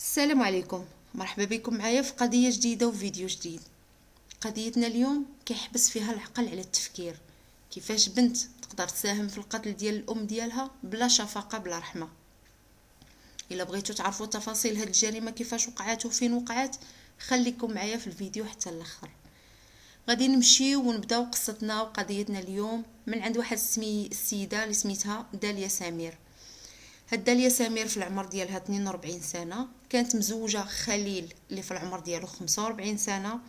السلام عليكم. مرحبا بكم معايا في قضية جديدة وفيديو جديد. قضيتنا اليوم كيحبس فيها العقل على التفكير. كيفاش بنت تقدر تساهم في القتل ديال الام ديالها بلا شفقة بلا رحمة. الا بغيتو تعرفوا تفاصيل هاد الجريمة كيفاش وقعات وفين وقعات، خليكم معايا في الفيديو حتى الاخر. غادي نمشيو ونبداو قصتنا وقضيتنا اليوم من عند واحد السيدة اللي سميتها داليا سمير. هاد داليا سمير في العمر ديالها 42 سنة، كانت مزوجة خليل اللي في العمر ديالو 45 سنة.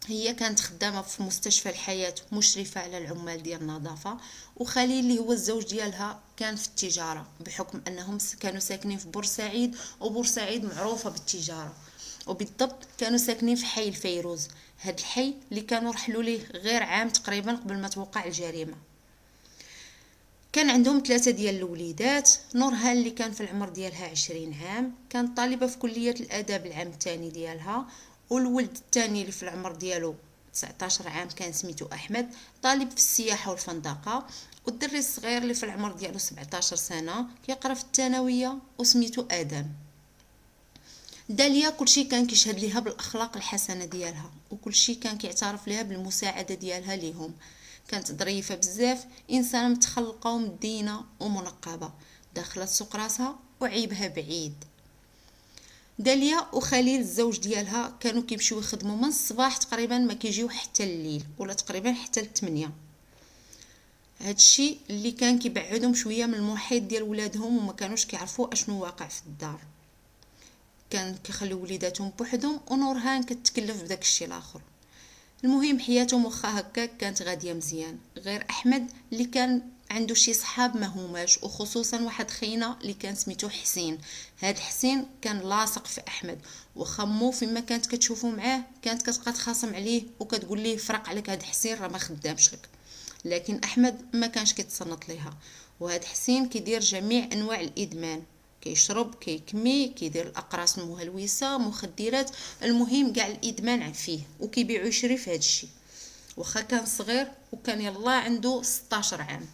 هي كانت خدامة في مستشفى الحياة مشرفة على العمال ديال النظافة، وخليل اللي هو الزوج ديالها كان في التجارة، بحكم أنهم كانوا ساكنين في بورسعيد، وبورسعيد معروفة بالتجارة، وبالضبط كانوا ساكنين في حي الفيروز. هاد الحي اللي كانوا رحلوا ليه غير عام تقريبا قبل ما توقع الجريمة. كان عندهم 3 ديال الوليدات. نورهان اللي كان في العمر ديالها 20 عام، كانت طالبة في كلية الآداب العام الثاني ديالها. والولد الثاني اللي في العمر ديالو 19 عام كان سميتو أحمد، طالب في السياحة والفندقة. والدري الصغير اللي في العمر ديالو 17 سنة كيقرا في الثانوية وسميتو آدم. داليا كلشي كان كيشهد ليها بالاخلاق الحسنه ديالها، وكلشي كان كيعترف ليها بالمساعده ديالها ليهم. كانت ظريفه بزاف، انسانه متخلقه ومدينه ومنقبه، داخله سوق راسها وعيبها بعيد. داليا وخليل الزوج ديالها كانوا كيمشيو يخدموا من الصباح تقريبا ما كيجيو حتى الليل، ولا تقريبا حتى ل8. هادشي اللي كان كيبعدهم شويه من المحيط ديال ولادهم، وما كانوش كيعرفوا اشنو واقع في الدار. كان كيخليو وليداتهم بوحدهم، ونورهان كتكلف بداك الشيء الاخر. المهم حياتهم واخا هكاك كانت غاديه مزيان، غير احمد اللي كان عنده شي صحاب ما هماش، وخصوصا واحد خينا اللي كان سميتو حسين. هاد حسين كان لاصق في احمد، وخمو فيما كانت كتشوفو معاه كانت كتبقى تخاصم عليه وكتقول ليه فرق عليك، هاد حسين راه ما خدامش لك. لكن احمد ما كانش كيتصنت ليها. وهاد حسين كيدير جميع انواع الادمان، كيشرب، كيكمي، كيدير الاقراص المهلوسه، مخدرات، المهم كاع الادمان فيه، وكيبيع ويشري في هذا الشيء. واخا كان صغير وكان يلا عنده 16 عام.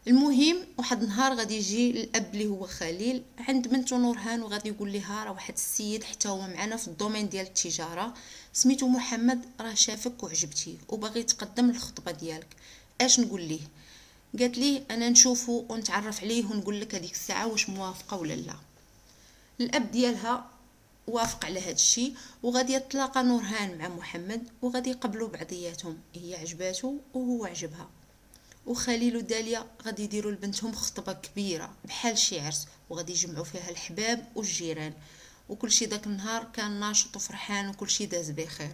المهم واحد النهار غادي يجي الاب اللي هو خليل عند بنته نورهان، وغادي يقول لها راه واحد السيد حتى هو معنا في الدومين ديال التجاره، سميتو محمد، راه شافك وعجبتيه وباغي يتقدم للخطبه ديالك، اش نقول ليه؟ قالت ليه انا نشوفه ونتعرف عليه ونقول لك هذيك الساعه واش موافقه ولا لا. الاب ديالها وافق على هذا الشيء، وغادي يتلاقى نورهان مع محمد وغادي يقبلوا بعضياتهم، هي عجباته وهو عجبها. وخليل وداليا غادي يديروا لبنتهم خطبه كبيره بحال شي عرس، وغادي يجمعوا فيها الحباب والجيران. وكل شيء داك النهار كان ناشط وفرحان، وكل شيء داز بخير.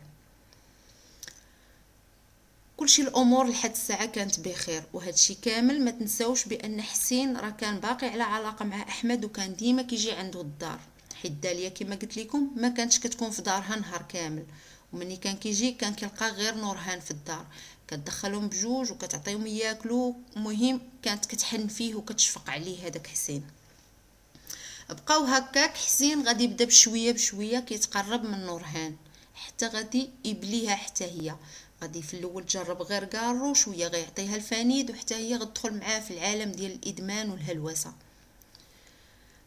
كلشي الامور لحد الساعه كانت بخير، وهذا الشيء كامل ما تنساوش بان حسين راه كان باقي على علاقه مع احمد، وكان ديما كيجي عنده الدار، حيت داليا كما قلت لكم ما كانتش كتكون في دارها نهار كامل. ومني كان كيجي كان كيلقى غير نورهان في الدار، كتدخلهم بجوج وكتعطيهم ياكلوا. المهم كانت كتحن فيه وكتشفق عليه هذاك حسين. بقاو هكاك، حسين غادي يبدا بشويه بشويه كيتقرب من نورهان، حتى غادي يبليها حتى هي. غادي في الاول تجرب غير قارو شويه، غيعطيها الفنيد، وحتى هي غتدخل معاه في العالم ديال الادمان والهلوسه.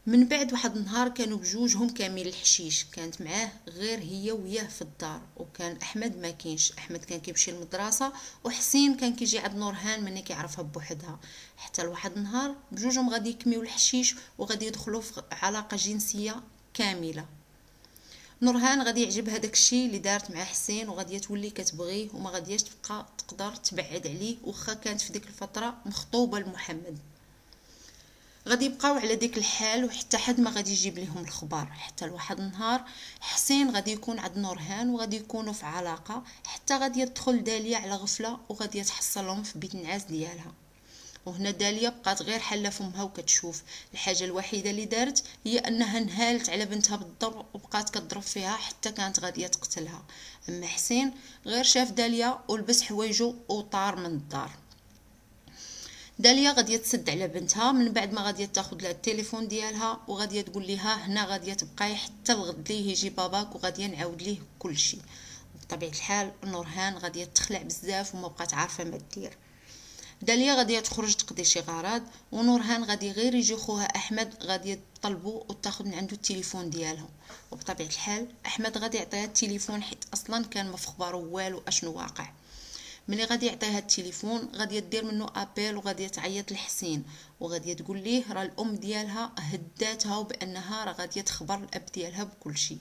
من بعد واحد النهار كانوا بجوجهم كامل الحشيش، كانت معاه غير هي وياه في الدار، وكان احمد ما كاينش. احمد كان كيمشي للمدرسه، وحسين كان كيجي عند نورهان مني كيعرفها بوحدها. حتى لواحد النهار بجوجهم غادي يكميو الحشيش وغادي يدخلوا في علاقه جنسيه كامله. نورهان غادي يعجبها داكشي اللي دارت مع حسين، وغادي تولي كتبغيه وما غادياش تبقى تقدر تبعد عليه، واخا كانت في ديك الفتره مخطوبه لمحمد. غادي يبقاو على ديك الحال وحتى حد ما غادي يجيب لهم الخبر. حتى لواحد النهار حسين غادي يكون عند نورهان وغادي يكونوا في علاقه، حتى غادي تدخل داليا على غفله وغادي تحصلهم في بيت النعاس ديالها. وهنا داليا بقات غير حله فمها وكتشوف. الحاجه الوحيده اللي دارت هي انها نهالت على بنتها بالضرب، وبقات كتضرب فيها حتى كانت غاديه تقتلها. اما حسين غير شاف داليا ولبس حوايجو وطار من الدار. داليا غاديه تسد على بنتها، من بعد ما غاديه تاخذ لها التليفون ديالها وغاديه تقول لها هنا غاديه تبقاي حتى الغد ليه يجي باباك، وغاديه نعاود ليه كل شيء. بطبيعه الحال نورهان غاديه تخلع بزاف وما بقات عارفه ما دير. داليا غادي تخرج تقضي شي غراض، ونورهان غادي غير يجي خوها احمد غادي تطلبو وتاخذ من عنده التليفون ديالها. وبطبيعه الحال احمد غادي يعطيها التليفون حيت اصلا كان ما في خبارو والو اشنو واقع. ملي غادي يعطيها التليفون غادي دير منه ابيل وغادي تعيط لحسين وغادي تقول ليه راه الام ديالها هداتها وبانها راه غادي تخبر الاب ديالها بكل شيء.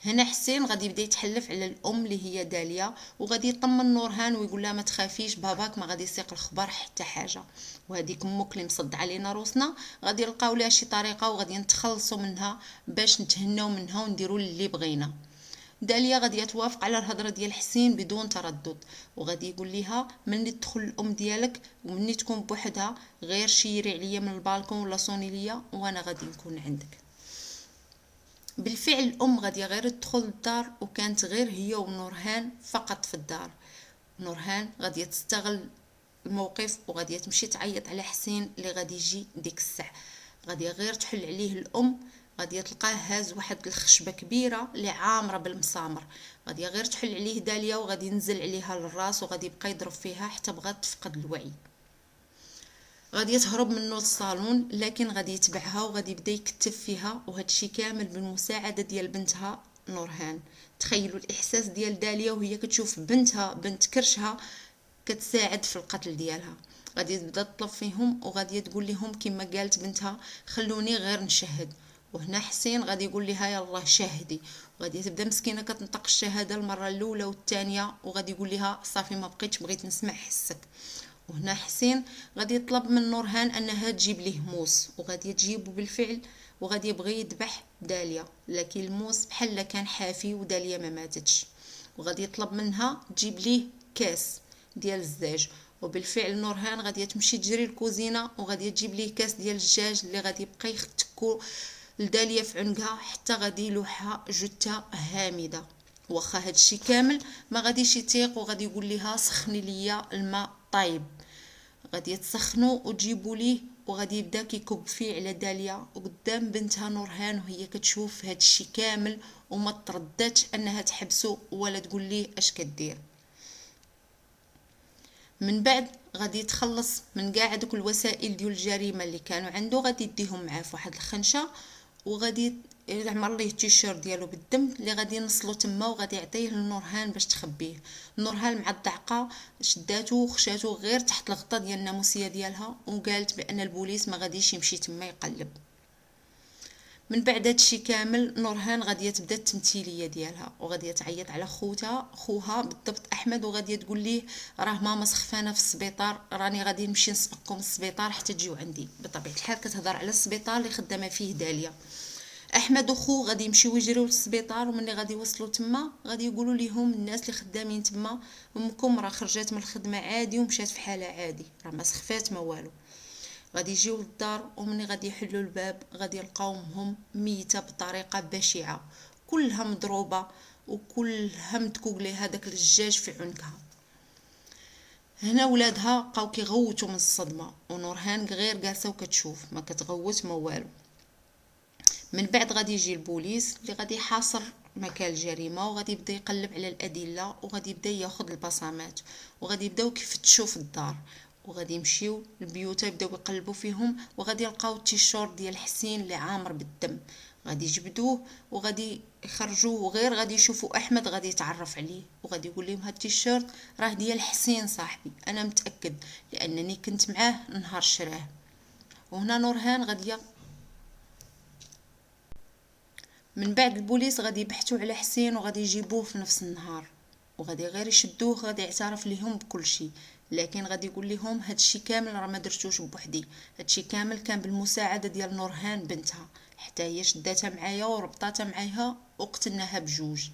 هنا حسين غادي يبدا يتحلف على الام اللي هي داليا وغادي يطمن نورهان ويقول لها ما تخافيش باباك ما غادي يسيق الخبر حتى حاجه، وهذيك امك اللي مصدع علينا روسنا غادي نلقاو لها شي طريقه وغادي نتخلصوا منها باش نتهناو منها ونديروا اللي بغينا. داليا غادي توافق على الهضره ديال حسين بدون تردد وغادي يقول لها ملي تدخل الام ديالك ومني تكون بوحدها غير شيري عليا من البالكون ولا صوني ليا وانا غادي نكون عندك. بالفعل الام غادي غير تدخل الدار وكانت غير هي ونورهان فقط في الدار. نورهان غادي تستغل الموقف وغادي تمشي تعيط على حسين اللي غادي يجي ديك الساعه. غادي غير تحل عليه الام غادي تلقاه هاز واحد الخشبه كبيره اللي عامره بالمسامر، غادي غير تحل عليه داليا وغادي ينزل عليها للراس وغادي يبقى يضرب فيها حتى بغات تفقد الوعي. غادي تهرب منه للصالون لكن غادي يتبعها وغادي يبدا يكتف فيها وهادشي كامل بالمساعده ديال بنتها نورهان. تخيلوا الاحساس ديال داليا وهي كتشوف بنتها بنت كرشها كتساعد في القتل ديالها. غادي تبدا تطلب فيهم وغادي تقول لهم كما قالت بنتها خلوني غير نشهد. وهنا حسين غادي يقول لها يلاه شاهدي، وغادي تبدا مسكينه كتنطق الشهاده المره الاولى والثانيه وغادي يقول لها صافي ما بقيتش بغيت نسمع حسك. وهنا حسين غادي يطلب من نورهان انها تجيب ليه موس وغادي تجيبه بالفعل وغادي يبغي يذبح داليا لكن الموس بحال كان حافي وداليا ما ماتتش. وغادي يطلب منها تجيب ليه كاس ديال الزاج وبالفعل نورهان غادي تمشي تجري الكوزينه وغادي تجيب ليه كاس ديال الدجاج اللي غادي يبقى يختكو لداليا في عنقها حتى غادي يلوحها جثه هامده. واخا هادشي كامل ما غاديش يتيق وغادي يقول لها سخني ليا الماء طايب. غادي يتسخنوا وتجيبوا ليه وغادي يبدا كيكب فيه على داليا وقدام بنتها نورهان وهي كتشوف هادشي كامل وما ترددش انها تحبسه ولا تقول ليه اش كدير. من بعد غادي يتخلص من كاع دوك الوسائل ديال الجريمه اللي كانوا عنده غادي يديهم معاه في واحد الخنشه وغادي يعمر ليه التيشيرت ديالو بالدم اللي غادي نصلو تما وغادي يعطيه لنورهان باش تخبيه. نورهان مع الضعقه شداتو وخشاتو غير تحت الغطا ديال الناموسيه ديالها وقالت بان البوليس ما غاديش يمشي تما يقلب. من بعد هادشي كامل نورهان غادي تبدا التمثيليه ديالها وغادي تعيط على خوها بالضبط احمد وغادي تقول ليه راه ماما سخفانه في السبيطار راني غادي نمشي نسبقكم للسبيطار حتى تجيو عندي. بطبيعه الحال كتهضر على السبيطار اللي خدامه فيه داليا. احمد وخو غادي يمشيو يجريو للسبيطار ومني غادي يوصلوا تما غادي يقولوا لهم الناس اللي خدامين تما امكم راه خرجت من الخدمه عادي ومشات في حالها عادي راه ما سخفات ما والو. غادي يجيو للدار ومني غادي يحلوا الباب غادي يلقاو امهم ميته بطريقه بشعه كلها مضروبه وكلها مدكوك ليها داك الدجاج في عنقها. هنا ولادها بقاو كيغوتوا من الصدمه ونورهان غير جالسه وكتشوف ما كتغوت ما والو. من بعد غادي يجي البوليس اللي غادي يحاصر مكان الجريمه وغادي يبدا يقلب على الادله وغادي يبدا ياخذ البصمات وغادي يبداو كيفتشوا في الدار وغادي يمشيو للبيوت يبداو يقلبوا فيهم وغادي يلقاو التيشيرت ديال حسين اللي عامر بالدم. غادي يجبدوه وغادي يخرجوه وغير غادي يشوفوا احمد غادي يتعرف عليه وغادي يقول لهم هاد التيشيرت راه ديال حسين صاحبي انا متاكد لانني كنت معاه نهار شراه. وهنا نورهان غادي من بعد البوليس غادي يبحثوا على حسين وغادي يجيبوه في نفس النهار وغادي غير يشدوه غادي يعترف لهم بكل شيء لكن غادي يقول لهم هادشي كامل راه ما درتوش بوحدي هادشي كامل كان بالمساعده ديال نورهان بنتها حتى هي شداتها معايا وربطاتها معاها وقتلناها بجوج.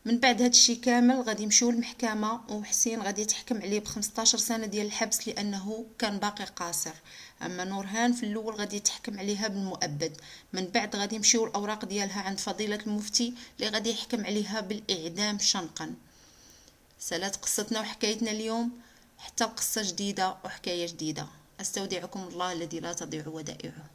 من بعد هادشي كامل غادي يمشيو للمحكمه وحسين غادي يتحكم عليه ب15 سنه ديال الحبس لانه كان باقي قاصر. اما نورهان في الاول غادي يتحكم عليها بالمؤبد. من بعد غادي يمشيو الاوراق ديالها عند فضيله المفتي اللي غادي يحكم عليها بالاعدام شنقا. سالات قصتنا وحكايتنا اليوم حتى قصه جديده وحكايه جديده. استودعكم الله الذي لا تضيع ودائعه.